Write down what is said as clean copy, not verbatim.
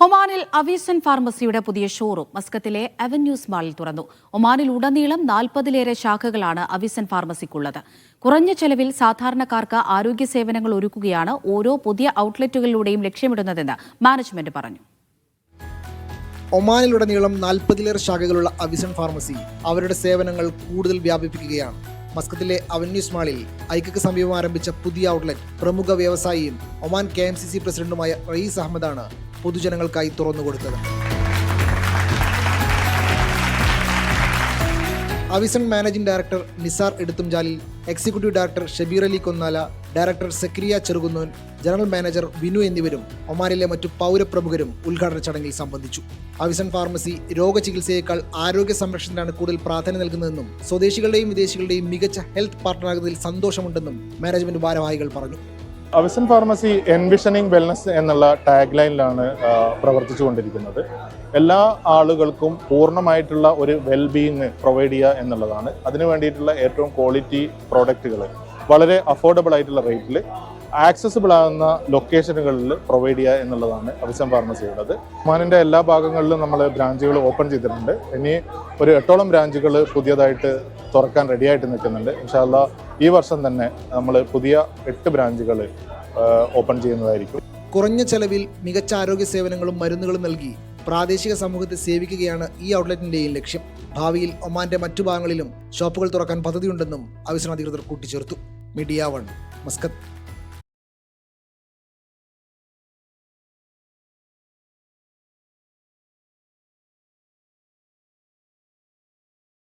ഒമാനിൽ അവീസൻ ഫാർമസിയുടെ പുതിയ showroom മസ്കത്തിലെ avenues മാളിൽ തുറന്നു. ഒമാനിൽ ഉടനീളം 40-ലേറെ ശാഖകളാണ് അവീസൻ ഫാർമസിക്കുള്ളത്. കുറഞ്ഞ ചെലവിൽ സാധാരണക്കാർക്ക് ആരോഗ്യ സേവനങ്ങൾ ഒരുക്കുകയാണ് ഓരോ പുതിയ ഔട്ട്ലെറ്റുകളിലൂടെയും ലക്ഷ്യമിടുന്നതെന്ന് മാനേജ്മെന്റ് പറഞ്ഞു. ഒമാനിലുടനീളം 40-ലേറെ ശാഖകളുള്ള അവീസൻ ഫാർമസി അവരുടെ സേവനങ്ങൾ കൂടുതൽ വ്യാപിപ്പിക്കുകയാണ്. മസ്കത്തിലെ അവന്യൂസ് മാളിൽ ഐക്കക്ക് സമീപം ആരംഭിച്ച പുതിയ ഔട്ട്ലെറ്റ് പ്രമുഖ വ്യവസായിയും ഒമാൻ KMCC പ്രസിഡന്റുമായ റയീസ് അഹമ്മദാണ് പൊതുജനങ്ങൾക്കായി തുറന്നുകൊടുത്തത്. അവീസൺ മാനേജിംഗ് ഡയറക്ടർ നിസാർ എടുത്തുംജാലിൽ, executive director Shabeer Ali Konnala, director Zakariya Cherukunnon, general manager Vinu എന്നിവരും ഒമാനിലെ മറ്റു പൗരപ്രമുഖരും ഉദ്ഘാടന ചടങ്ങിൽ സംബന്ധിച്ചു. അവീസൺ ഫാർമസി രോഗചികിത്സയേക്കാൾ ആരോഗ്യ സംരക്ഷണത്തിനാണ് കൂടുതൽ പ്രാധാന്യം നൽകുന്നതെന്നും സ്വദേശികളുടെയും വിദേശികളുടെയും മികച്ച ഹെൽത്ത് പാർട്ണറാകുന്നതിൽ സന്തോഷമുണ്ടെന്നും മാനേജ്മെന്റ് ഭാരവാഹികൾ പറഞ്ഞു. അവീസൺ ഫാർമസി എൻവിഷനിങ് വെൽനസ് എന്നുള്ള ടാഗ് ലൈനിലാണ് പ്രവർത്തിച്ചുകൊണ്ടിരിക്കുന്നത്. എല്ലാ ആളുകൾക്കും പൂർണ്ണമായിട്ടുള്ള ഒരു വെൽബീയിങ് പ്രൊവൈഡ് ചെയ്യുക എന്നുള്ളതാണ്. അതിനു വേണ്ടിയിട്ടുള്ള ഏറ്റവും ക്വാളിറ്റി പ്രോഡക്റ്റുകൾ വളരെ അഫോർഡബിൾ ആയിട്ടുള്ള റേറ്റിൽ ആക്സസിബിൾ ആകുന്ന ലൊക്കേഷനുകളിൽ പ്രൊവൈഡ് ചെയ്യുക എന്നുള്ളതാണ് അവീസൺ ഫാർമസിയുള്ളത്. ഒമാനിൻ്റെ എല്ലാ ഭാഗങ്ങളിലും നമ്മൾ ബ്രാഞ്ചുകൾ ഓപ്പൺ ചെയ്തിട്ടുണ്ട്. ഇനി ഒരു 8ഓളം ബ്രാഞ്ചുകൾ പുതിയതായിട്ട് തുറക്കാൻ റെഡിയായിട്ട് നിൽക്കുന്നുണ്ട്. ഇൻഷാ അല്ലാഹ് ഈ വർഷം തന്നെ നമ്മൾ പുതിയ 8 ബ്രാഞ്ചുകൾ ഓപ്പൺ ചെയ്യുന്നതായിരിക്കും. കുറഞ്ഞ ചെലവിൽ മികച്ച ആരോഗ്യ സേവനങ്ങളും മരുന്നുകളും നൽകി പ്രാദേശിക സമൂഹത്തെ സേവിക്കുകയാണ് ഈ ഔട്ട്ലെറ്റിന്റെയും ലക്ഷ്യം. ഭാവിയിൽ ഒമാന്റെ മറ്റു ഭാഗങ്ങളിലും ഷോപ്പുകൾ തുറക്കാൻ പദ്ധതിയുണ്ടെന്നും അവീസൺ അധികൃതർ കൂട്ടിച്ചേർത്തു. Media 1 Muscat.